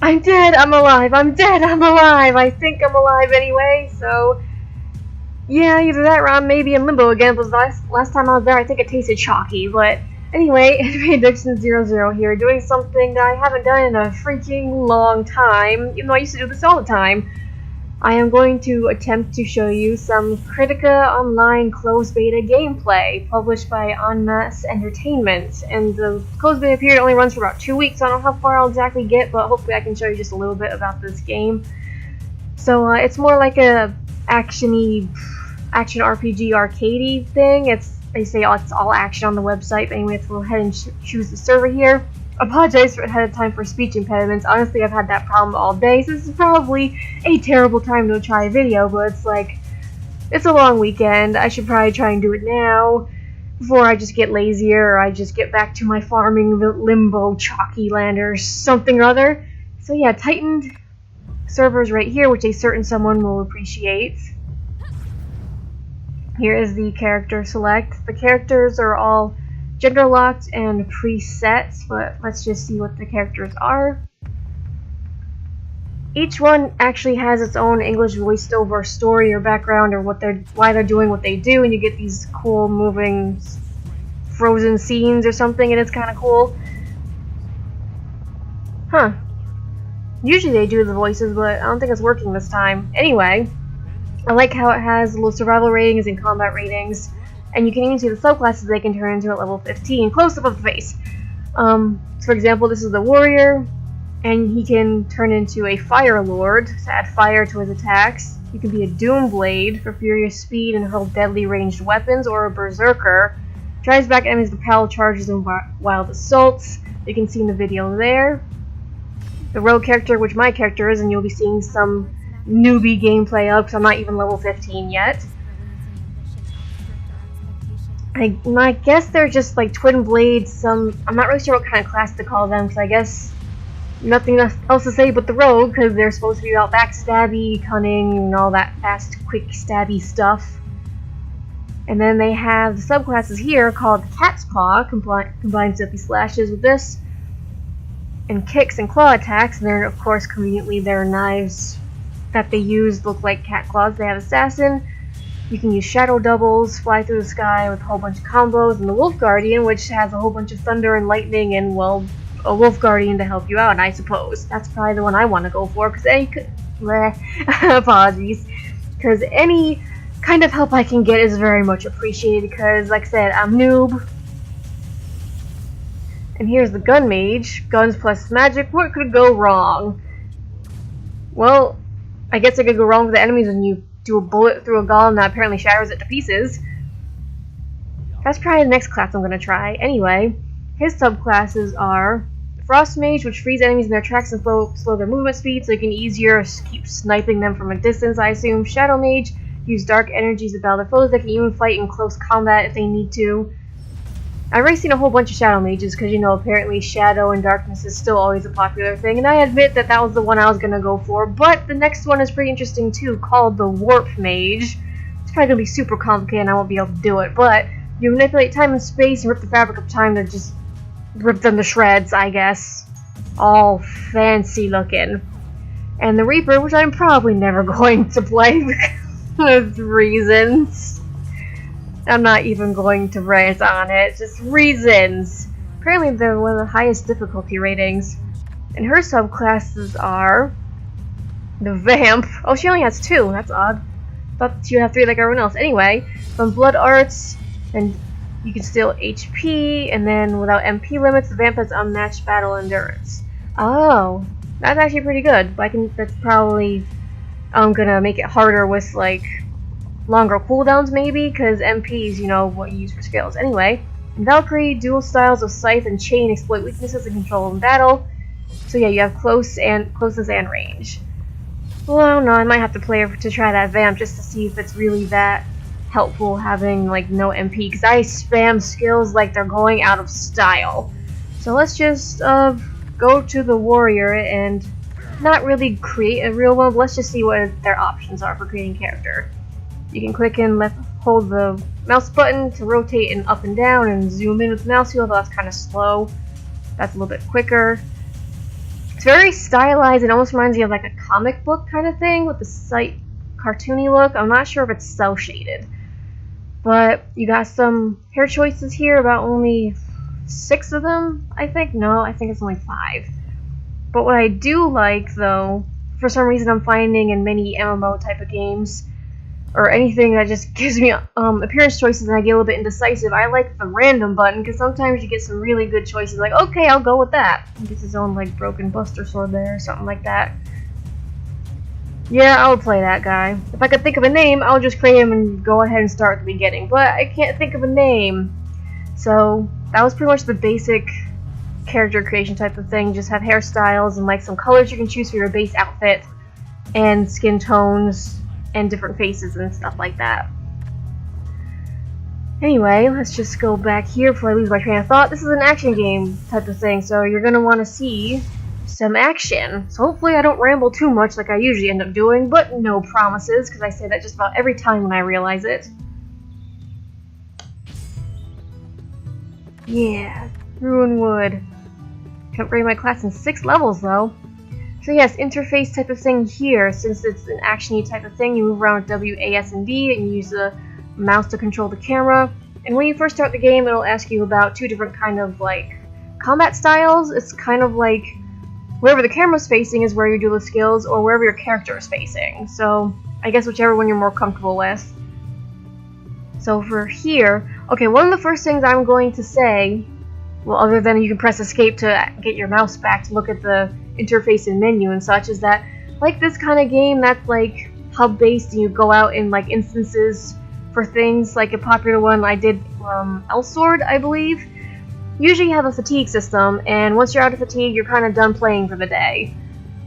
I'm dead, I'm alive, I'm dead, I'm alive! I think I'm alive anyway, so... Yeah, either that or I'm maybe in limbo again, because last time I was there I think it tasted chalky, but... Anyway, Addiction00 here, doing something that I haven't done in a freaking long time, even though I used to do this all the time. I am going to attempt to show you some Kritika Online closed beta gameplay, published by Mmmmhmmm Entertainment. And the closed beta period only runs for about 2 weeks, so I don't know how far I'll exactly get, but hopefully I can show you just a little bit about this game. So it's more like a action RPG arcadey thing. They say it's all action on the website, but anyway, let's go ahead and choose the server here. Apologize ahead of time for speech impediments. Honestly, I've had that problem all day, so this is probably a terrible time to try a video, but it's like, it's a long weekend. I should probably try and do it now before I just get lazier or I just get back to my farming limbo chalky land or something or other. So yeah, tightened servers right here, which a certain someone will appreciate. Here is the character select. The characters are all gender locked and presets, but let's just see what the characters are. Each one actually has its own English voiced over story or background or why they're doing what they do, and you get these cool moving frozen scenes or something, and it's kind of cool. Huh. Usually they do the voices, but I don't think it's working this time. Anyway, I like how it has little survival ratings and combat ratings, and you can even see the subclasses they can turn into at level 15, close up of the face. For example, this is the warrior, and he can turn into a fire lord to add fire to his attacks. He can be a doom blade for furious speed and hurl deadly ranged weapons, or a berserker. Drives back enemies with power charges and wild assaults. You can see in the video there. The rogue character, which my character is, and you'll be seeing some newbie gameplay of, because I'm not even level 15 yet. I guess they're just like twin blades. I'm not really sure what kind of class to call them, because I guess nothing else to say but the rogue, because they're supposed to be about backstabby, cunning, and all that fast, quick, stabby stuff. And then they have the subclasses here called Cat's Paw, combines zippy slashes with this, and kicks and claw attacks, and then of course conveniently their knives that they use look like cat claws. They have Assassin. You can use shadow doubles, fly through the sky with a whole bunch of combos, and the Wolf Guardian, which has a whole bunch of thunder and lightning and, well, a Wolf Guardian to help you out, I suppose. That's probably the one I want to go for, because apologies. Because any kind of help I can get is very much appreciated, because, like I said, I'm noob. And here's the Gun Mage. Guns plus magic. What could go wrong? Well, I guess it could go wrong with the enemies when you do a bullet through a golem that apparently shatters it to pieces. That's probably the next class I'm going to try. Anyway, his subclasses are Frost Mage, which frees enemies in their tracks and slow their movement speed, so you can easier keep sniping them from a distance, I assume. Shadow Mage, use dark energies to battle their foes. They can even fight in close combat if they need to. I've already seen a whole bunch of Shadow Mages, because, you know, apparently Shadow and Darkness is still always a popular thing, and I admit that that was the one I was going to go for, but the next one is pretty interesting too, called the Warp Mage. It's probably going to be super complicated and I won't be able to do it, but you manipulate time and space and rip the fabric of time to just rip them to shreds, I guess. All fancy looking. And the Reaper, which I'm probably never going to play because of reasons. I'm not even going to rant on it, just reasons. Apparently they're one of the highest difficulty ratings. And her subclasses are the Vamp. Oh, she only has 2, that's odd. Thought she'd have 3 like everyone else. Anyway, from Blood Arts, and you can steal HP, and then without MP limits, the Vamp has unmatched battle endurance. Oh, that's actually pretty good, but that's probably gonna make it harder with, like, longer cooldowns maybe, because MPs, you know, what you use for skills. Anyway, in Valkyrie, dual styles of Scythe and Chain exploit weaknesses and control in battle. So yeah, you have closeness and range. Well, I don't know, I might have to play her to try that Vamp just to see if it's really that helpful having, like, no MP, because I spam skills like they're going out of style. So let's just go to the warrior and not really create a real one, but let's just see what their options are for creating character. You can click and hold the mouse button to rotate and up and down and zoom in with the mouse wheel, although that's kind of slow. That's a little bit quicker. It's very stylized. It almost reminds me of like a comic book kind of thing with the slight cartoony look. I'm not sure if it's cel shaded. But you got some hair choices here, about only 6 of them, I think. No, I think it's only 5. But what I do like, though, for some reason I'm finding in many MMO type of games, or anything that just gives me appearance choices and I get a little bit indecisive, I like the random button, because sometimes you get some really good choices, like, okay, I'll go with that. He gets his own, like, broken buster sword there, or something like that. Yeah, I'll play that guy. If I could think of a name, I'll just create him and go ahead and start at the beginning, but I can't think of a name. So, that was pretty much the basic character creation type of thing. Just have hairstyles and, like, some colors you can choose for your base outfit, and skin tones, and different faces and stuff like that. Anyway, let's just go back here before I lose my train of thought. This is an action game type of thing, so you're going to want to see some action. So hopefully I don't ramble too much like I usually end up doing, but no promises, because I say that just about every time when I realize it. Yeah, Ruin Wood. Can upgrade my class in 6 levels though. So yes, interface type of thing here. Since it's an action-y type of thing, you move around with W, A, S, and D, and you use the mouse to control the camera. And when you first start the game, it'll ask you about 2 different kind of, like, combat styles. It's kind of like wherever the camera's facing is where you do the skills, or wherever your character is facing. So I guess whichever one you're more comfortable with. So for here, okay, one of the first things I'm going to say, well, other than you can press escape to get your mouse back to look at the interface and menu and such, is that, like this kind of game that's like hub-based and you go out in like instances for things, like a popular one I did, Elsword, I believe. Usually you have a fatigue system, and once you're out of fatigue, you're kind of done playing for the day.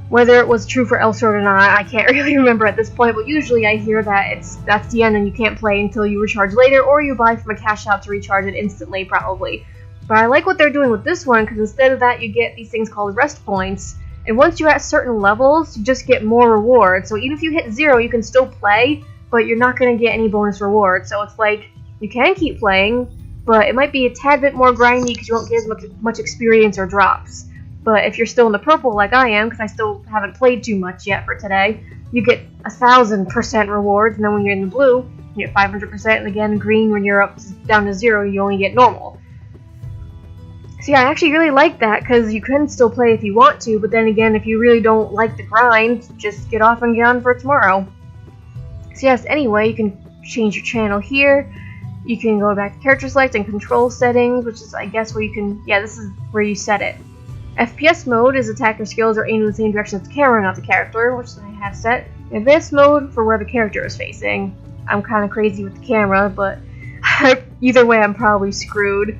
Whether it was true for Elsword or not, I can't really remember at this point, but usually I hear that that's the end and you can't play until you recharge later, or you buy from a cash shop to recharge it instantly, probably. But I like what they're doing with this one, because instead of that you get these things called rest points, and once you're at certain levels, you just get more rewards. So even if you hit 0, you can still play, but you're not going to get any bonus rewards. So it's like, you can keep playing, but it might be a tad bit more grindy because you won't get as much experience or drops. But if you're still in the purple like I am, because I still haven't played too much yet for today, you get 1,000% rewards, and then when you're in the blue, you get 500%, and again, green, when you're down to 0, you only get normal. So yeah, I actually really like that, because you can still play if you want to, but then again, if you really don't like the grind, just get off and get on for tomorrow. So yes, anyway, you can change your channel here. You can go back to character select and control settings, which is, I guess, where you can, yeah, this is where you set it. FPS mode is attacker skills are aimed in the same direction as the camera, not the character, which I have set. Advanced mode for where the character is facing. I'm kind of crazy with the camera, but either way, I'm probably screwed.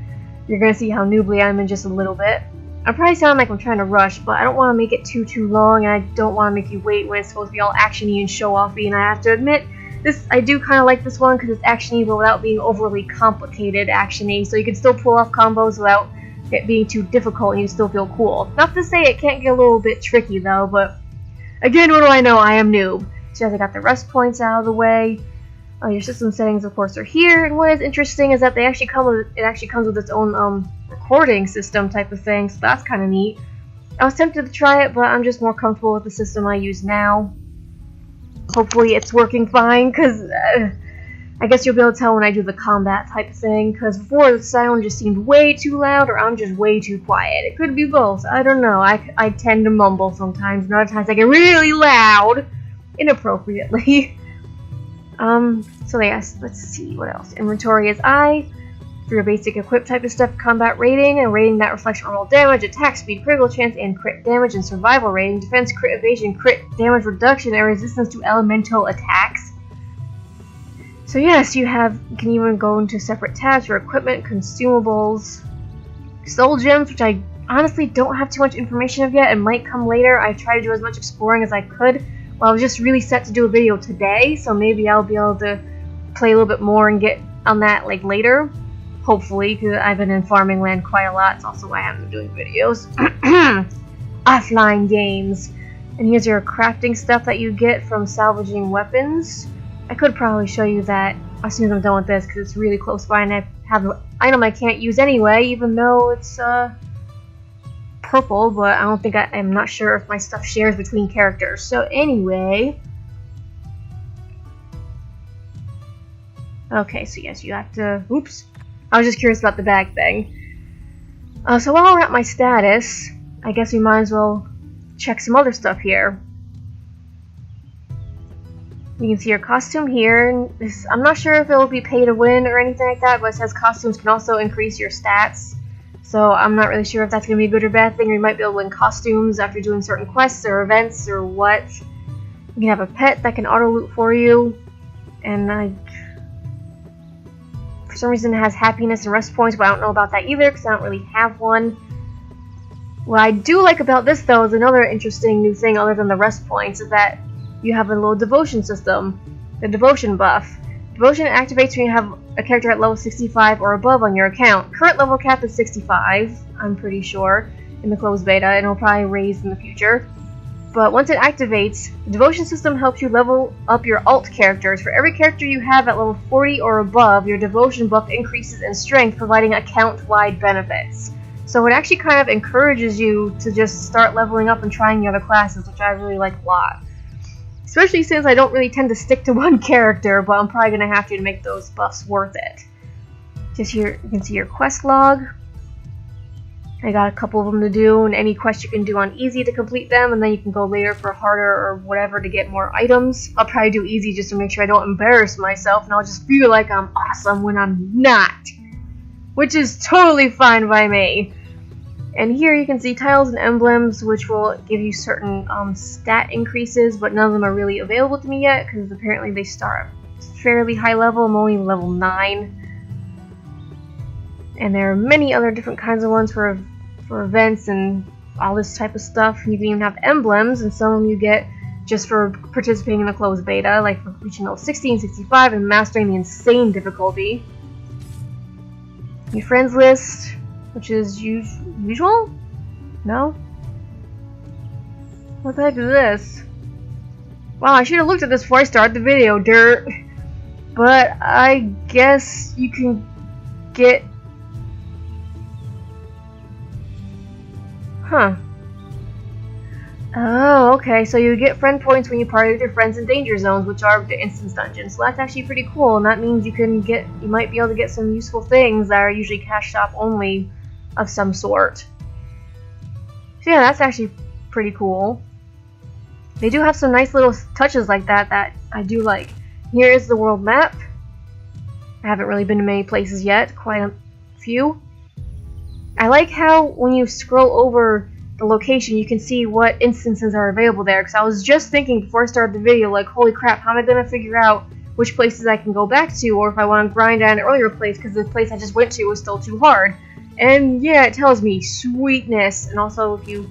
You're gonna see how noobly I'm in just a little bit. I probably sound like I'm trying to rush, but I don't want to make it too long, and I don't want to make you wait when it's supposed to be all action-y and show-offy, and I have to admit, I do kind of like this one because it's action-y, but without being overly complicated action-y, so you can still pull off combos without it being too difficult and you still feel cool. Not to say it can't get a little bit tricky though, but again, what do I know? I am noob. So as I got the rest points out of the way, your system settings of course are here, and what is interesting is that it actually comes with its own recording system type of thing, so that's kind of neat. I was tempted to try it, but I'm just more comfortable with the system I use now. Hopefully it's working fine, because I guess you'll be able to tell when I do the combat type thing, because before the sound just seemed way too loud, or I'm just way too quiet. It could be both, I don't know. I tend to mumble sometimes, and other times I get really loud, inappropriately. So yes, let's see, what else? Inventory is I. For your basic equip type of stuff, combat rating, and rating that reflects your roll damage, attack speed, critical chance, and crit damage, and survival rating, defense, crit evasion, crit damage reduction, and resistance to elemental attacks. So yes, you can even go into separate tabs for equipment, consumables, soul gems, which I honestly don't have too much information of yet, and might come later. I tried to do as much exploring as I could. Well, I was just really set to do a video today, so maybe I'll be able to play a little bit more and get on that like later. Hopefully, because I've been in farming land quite a lot. It's also why I haven't been doing videos. Offline games. And here's your crafting stuff that you get from salvaging weapons. I could probably show you that as soon as I'm done with this, because it's really close by and I have an item I can't use anyway, even though it's purple, but I don't think I'm not sure if my stuff shares between characters. So anyway, okay, so yes, you have to. Oops, I was just curious about the bag thing. So while we're at my status, I guess we might as well check some other stuff here. You can see your costume here. I'm not sure if it will be pay to win or anything like that, but it says costumes can also increase your stats. So I'm not really sure if that's going to be a good or bad thing, or you might be able to win costumes after doing certain quests or events or what. You can have a pet that can auto-loot for you. And for some reason it has happiness and rest points, but I don't know about that either because I don't really have one. What I do like about this though is another interesting new thing other than the rest points is that you have a little devotion system, the devotion buff. Devotion activates when you have a character at level 65 or above on your account. Current level cap is 65, I'm pretty sure, in the closed beta, and it'll probably raise in the future. But once it activates, the devotion system helps you level up your alt characters. For every character you have at level 40 or above, your devotion buff increases in strength, providing account-wide benefits. So it actually kind of encourages you to just start leveling up and trying the other classes, which I really like a lot. Especially since I don't really tend to stick to one character, but I'm probably going to have to make those buffs worth it. Just here, you can see your quest log. I got a couple of them to do, and any quest you can do on easy to complete them, and then you can go later for harder or whatever to get more items. I'll probably do easy just to make sure I don't embarrass myself, and I'll just feel like I'm awesome when I'm not. Which is totally fine by me. And here you can see tiles and emblems, which will give you certain stat increases, but none of them are really available to me yet, because apparently they start at fairly high level. I'm only level 9. And there are many other different kinds of ones for events and all this type of stuff. You can even have emblems, and some of them you get just for participating in the closed beta, like for reaching level 60 and 65 and mastering the insane difficulty. Your friends list, which is usual? No? What the heck is this? Wow, I should have looked at this before I started the video, dirt. But I guess you can get... Huh. Oh, okay, so you get friend points when you party with your friends in danger zones, which are the instance dungeons. So that's actually pretty cool, and that means you might be able to get some useful things that are usually cash shop only of some sort. So yeah, that's actually pretty cool. They do have some nice little touches like that I do like. Here is the world map. I haven't really been to many places yet, quite a few. I like how when you scroll over the location, you can see what instances are available there, because I was just thinking before I started the video, like, holy crap, how am I going to figure out which places I can go back to, or if I want to grind at an earlier place, because the place I just went to was still too hard. And yeah, it tells me, sweetness. And also, if you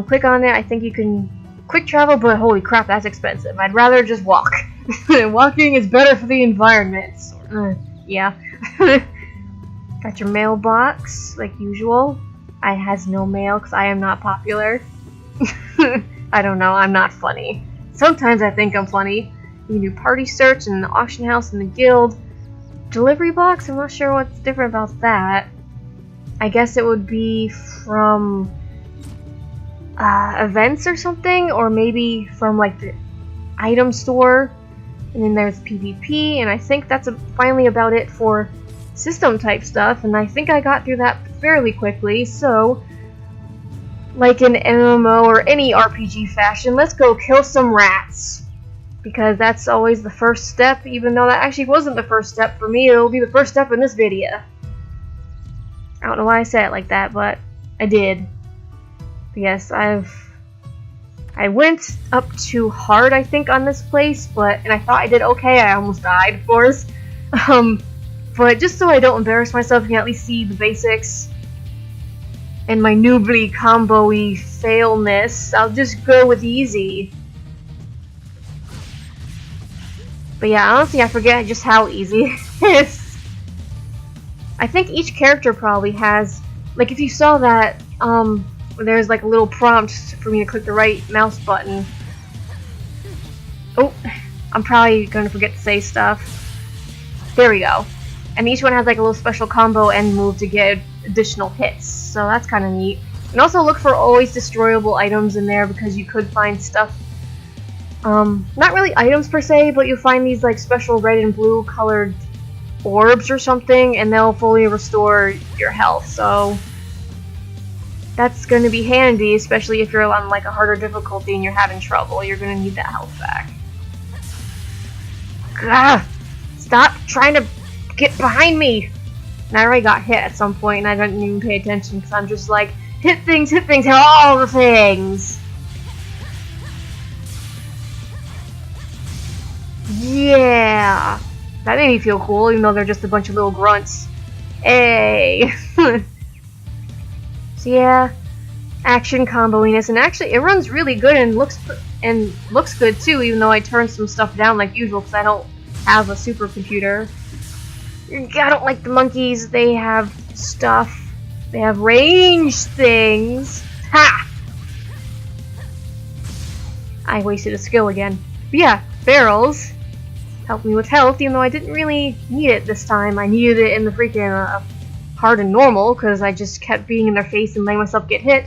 click on it, I think you can quick travel, but holy crap, that's expensive. I'd rather just walk. Walking is better for the environment. Yeah. Got your mailbox, like usual. I has no mail because I am not popular. I don't know, I'm not funny. Sometimes I think I'm funny. You can do party search in the auction house and the guild. Delivery box, I'm not sure what's different about that. I guess it would be from events or something, or maybe from like the item store. And then there's PvP, and I think that's finally about it for system type stuff, and I think I got through that fairly quickly. So, like an MMO or any RPG fashion, let's go kill some rats, because that's always the first step, even though that actually wasn't the first step for me. It'll be the first step in this video. I don't know why I said it like that, but I did. But yes, I went up too hard, I think, on this place, and I thought I did okay. I almost died, of course. But just so I don't embarrass myself, you can at least see the basics and my noobly combo-y failness. I'll just go with easy. But yeah, honestly, I forget just how easy it is. I think each character probably has, like, if you saw that, there's like a little prompt for me to click the right mouse button. Oh, I'm probably going to forget to say stuff. There we go. And each one has like a little special combo end move to get additional hits, so that's kind of neat. And also look for always destroyable items in there because you could find stuff. Not really items per se, but you'll find these like special red and blue colored orbs or something, and they'll fully restore your health. So that's going to be handy, especially if you're on like a harder difficulty and you're having trouble. You're going to need that health back. Gah! Stop trying to get behind me! And I already got hit at some point, and I didn't even pay attention because I'm just like, hit things, hit all the things! Yeah! That made me feel cool, even though they're just a bunch of little grunts. Hey! So yeah, action comboiness, and actually it runs really good and looks good too, even though I turned some stuff down like usual because I don't have a supercomputer. I don't like the monkeys. They have stuff. They have range things. Ha! I wasted a skill again. But yeah, barrels help me with health, even though I didn't really need it this time. I needed it in the freaking hard and normal because I just kept being in their face and letting myself get hit.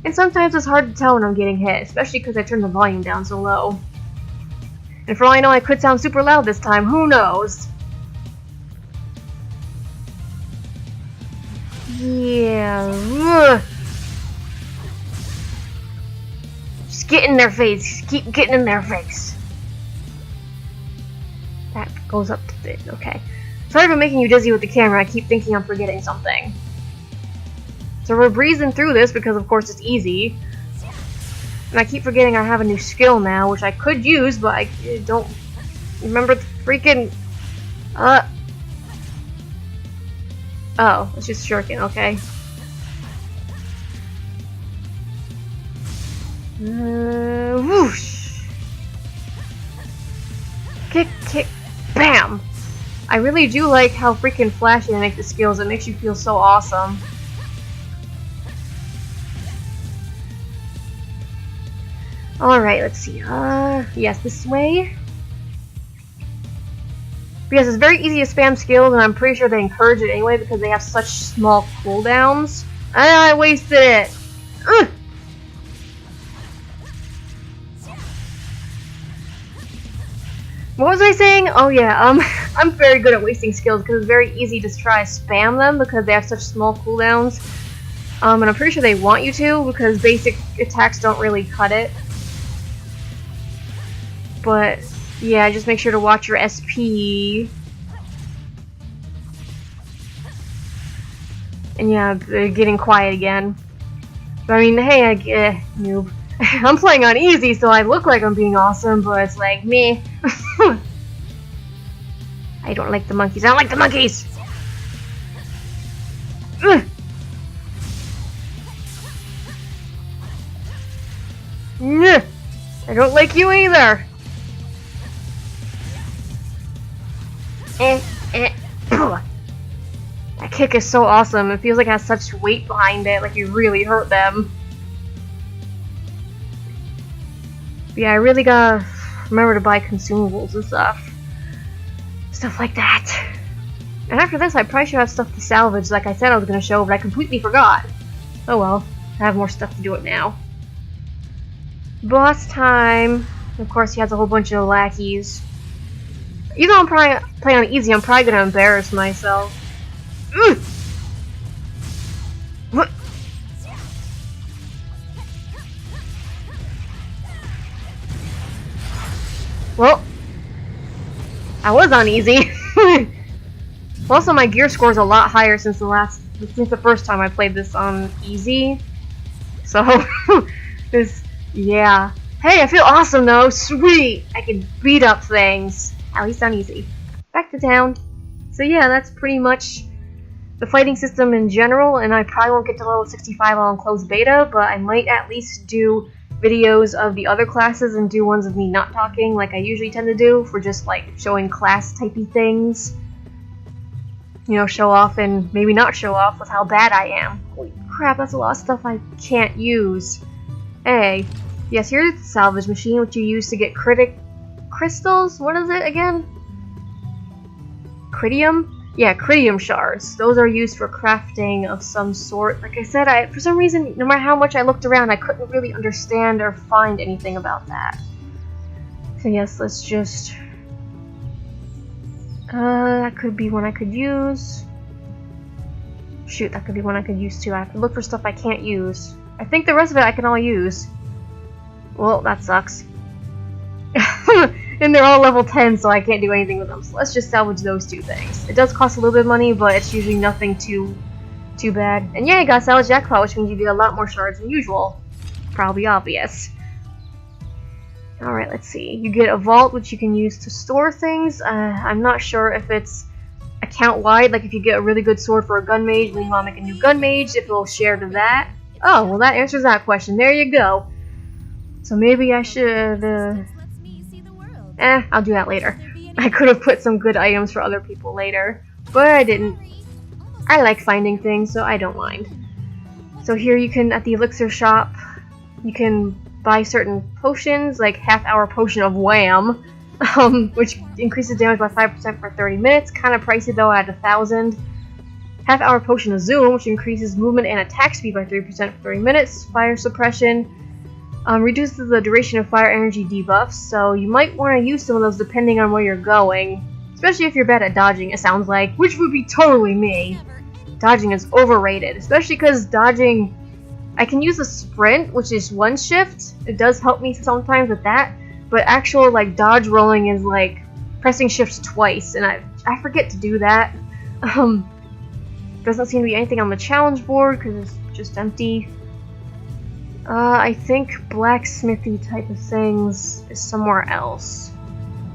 And sometimes it's hard to tell when I'm getting hit, especially because I turned the volume down so low. And for all I know, I could sound super loud this time. Who knows? Yeah. Ugh. Just get in their face. Keep getting in their face. That goes up to it. Okay. Sorry for making you dizzy with the camera. I keep thinking I'm forgetting something. So we're breezing through this because, of course, it's easy. And I keep forgetting I have a new skill now, which I could use, but I don't remember the freaking... Oh, it's just shuriken, okay. Whoosh! Kick, kick, bam! I really do like how freaking flashy they make the skills. It makes you feel so awesome. Alright, let's see. Yes, this way. Because it's very easy to spam skills, and I'm pretty sure they encourage it anyway because they have such small cooldowns. I wasted it! Ugh. What was I saying? Oh yeah, I'm very good at wasting skills because it's very easy to try to spam them because they have such small cooldowns. And I'm pretty sure they want you to because basic attacks don't really cut it. But yeah, just make sure to watch your SP. And yeah, they're getting quiet again. But I mean, hey, noob. I'm playing on easy, so I look like I'm being awesome, but it's like, meh. I don't like the monkeys. I don't like the monkeys! Ugh. Nah. I don't like you either! That kick is so awesome. It feels like it has such weight behind it, like you really hurt them. But yeah, I really gotta remember to buy consumables and stuff. Stuff like that. And after this, I probably should have stuff to salvage like I said I was gonna show, but I completely forgot. Oh well, I have more stuff to do it now. Boss time. Of course, he has a whole bunch of lackeys. Even though I'm probably playing on easy, I'm probably gonna embarrass myself. What? Well, I was on easy. Also, my gear score is a lot higher since the first time I played this on easy. So, yeah. Hey, I feel awesome though. Sweet, I can beat up things. At least on easy. Back to town. So yeah, that's pretty much the fighting system in general, and I probably won't get to level 65 on closed beta, but I might at least do videos of the other classes and do ones of me not talking like I usually tend to do for just like showing class typey things. You know, show off and maybe not show off with how bad I am. Holy crap, that's a lot of stuff I can't use. Hey, yes, here's the salvage machine, which you use to get crystals? What is it again? Critium? Yeah, Kritika shards. Those are used for crafting of some sort. Like I said, for some reason, no matter how much I looked around, I couldn't really understand or find anything about that. So yes, let's just... that could be one I could use. Shoot, that could be one I could use too. I have to look for stuff I can't use. I think the rest of it I can all use. Well, that sucks. And they're all level 10, so I can't do anything with them. So let's just salvage those two things. It does cost a little bit of money, but it's usually nothing too bad. And yeah, I got salvage jackpot, which means you get a lot more shards than usual. Probably obvious. Alright, let's see. You get a vault, which you can use to store things. I'm not sure if it's account-wide, like if you get a really good sword for a gun mage, then you want to make a new gun mage, if it'll share to that. Oh, well that answers that question. There you go. So maybe I should, I'll do that later. I could have put some good items for other people later, but I didn't. I like finding things, so I don't mind. So here you can, at the elixir shop, you can buy certain potions, like half-hour potion of Wham, which increases damage by 5% for 30 minutes. Kind of pricey though at 1,000. Half-hour potion of Zoom, which increases movement and attack speed by 3% for 30 minutes. Fire suppression. Reduces the duration of fire energy debuffs, so you might want to use some of those depending on where you're going. Especially if you're bad at dodging, it sounds like, which would be totally me. Dodging is overrated, especially because dodging... I can use a sprint, which is one shift. It does help me sometimes with that, but actual like dodge rolling is like pressing shifts twice, and I forget to do that. Doesn't seem to be anything on the challenge board because it's just empty. I think blacksmithy type of things is somewhere else.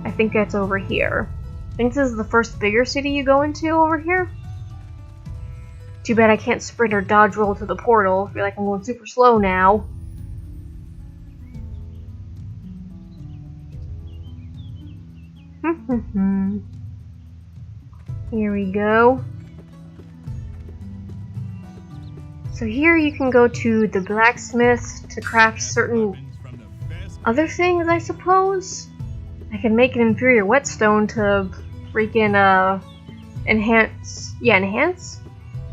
I think that's over here. I think this is the first bigger city you go into over here. Too bad I can't sprint or dodge roll to the portal. I feel like I'm going super slow now. Here we go. So here you can go to the blacksmith to craft certain other things, I suppose. I can make an inferior whetstone to freaking enhance. Yeah, enhance?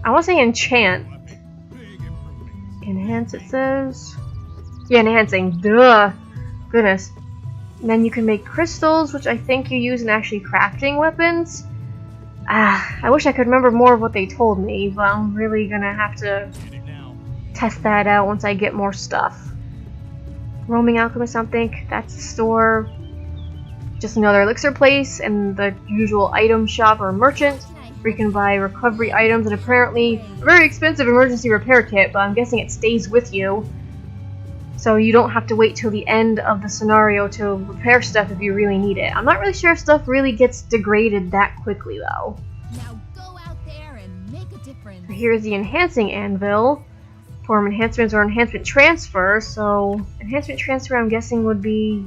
I want to say enchant. Enhance, it says. Yeah, enhancing. Duh. Goodness. And then you can make crystals, which I think you use in actually crafting weapons. I wish I could remember more of what they told me, but I'm really gonna have to test that out once I get more stuff. Roaming Alchemist, I think that's the store. Just another elixir place, and the usual item shop or merchant, where you can buy recovery items and apparently a very expensive emergency repair kit, but I'm guessing it stays with you. So you don't have to wait till the end of the scenario to repair stuff if you really need it. I'm not really sure if stuff really gets degraded that quickly though. Now go out there and make a difference. Here's the enhancing anvil. Form enhancements or enhancement transfer. So enhancement transfer I'm guessing would be,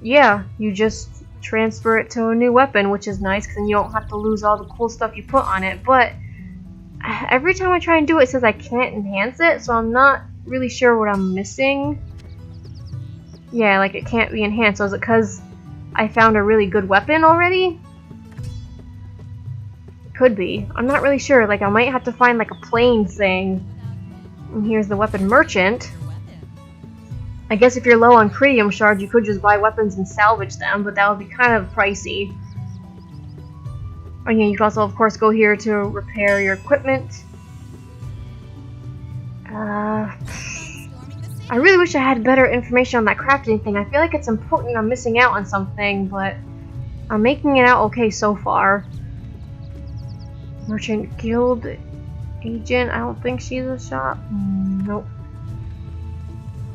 yeah, you just transfer it to a new weapon, which is nice because then you don't have to lose all the cool stuff you put on it. But every time I try and do it, it says I can't enhance it, so I'm not really sure what I'm missing. Yeah, like it can't be enhanced. So is it because I found a really good weapon already? Could be. I'm not really sure. Like I might have to find like a plain thing. And here's the weapon merchant. I guess if you're low on Kritika shards, you could just buy weapons and salvage them, but that would be kind of pricey. Oh yeah, you can also of course go here to repair your equipment. I really wish I had better information on that crafting thing. I feel like it's important I'm missing out on something, but I'm making it out okay so far. Merchant Guild Agent, I don't think she's a shop. Nope.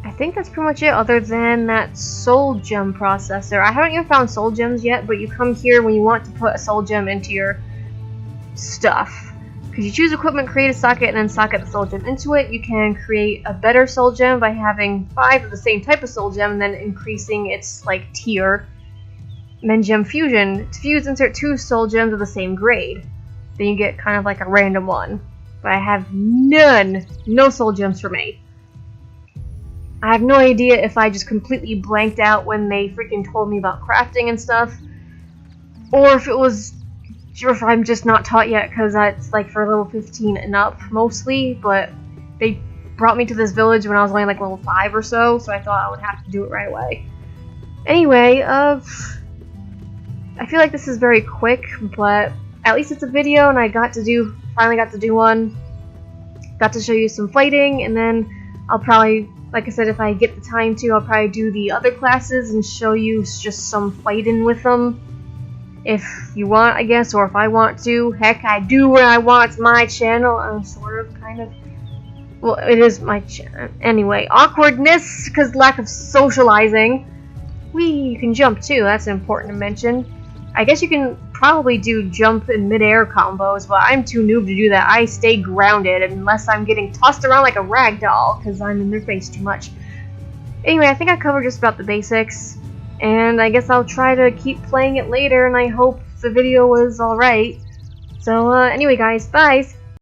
I think that's pretty much it other than that soul gem processor. I haven't even found soul gems yet, but you come here when you want to put a soul gem into your stuff. Because you choose equipment, create a socket, and then socket the soul gem into it. You can create a better soul gem by having 5 of the same type of soul gem and then increasing its like tier. And then gem fusion. To fuse, insert 2 soul gems of the same grade. Then you get kind of like a random one. But I have none. No soul gems for me. I have no idea if I just completely blanked out when they freaking told me about crafting and stuff. Or if it was sure if I'm just not taught yet, because that's like for level 15 and up mostly, but they brought me to this village when I was only like level 5 or so I thought I would have to do it right away. Anyway, I feel like this is very quick, but at least it's a video and I finally got to do one. Got to show you some fighting, and then I'll probably, like I said, if I get the time to, I'll probably do the other classes and show you just some fighting with them. If you want, I guess, or if I want to. Heck, I do what I want. It's my channel. I'm sort of, kind of. Well, it is my channel. Anyway, awkwardness, because lack of socializing. You can jump too. That's important to mention. I guess you can probably do jump in midair combos, but I'm too noob to do that. I stay grounded unless I'm getting tossed around like a rag doll, because I'm in their face too much. Anyway, I think I covered just about the basics, and I guess I'll try to keep playing it later, and I hope the video was alright. So, anyway guys, bye!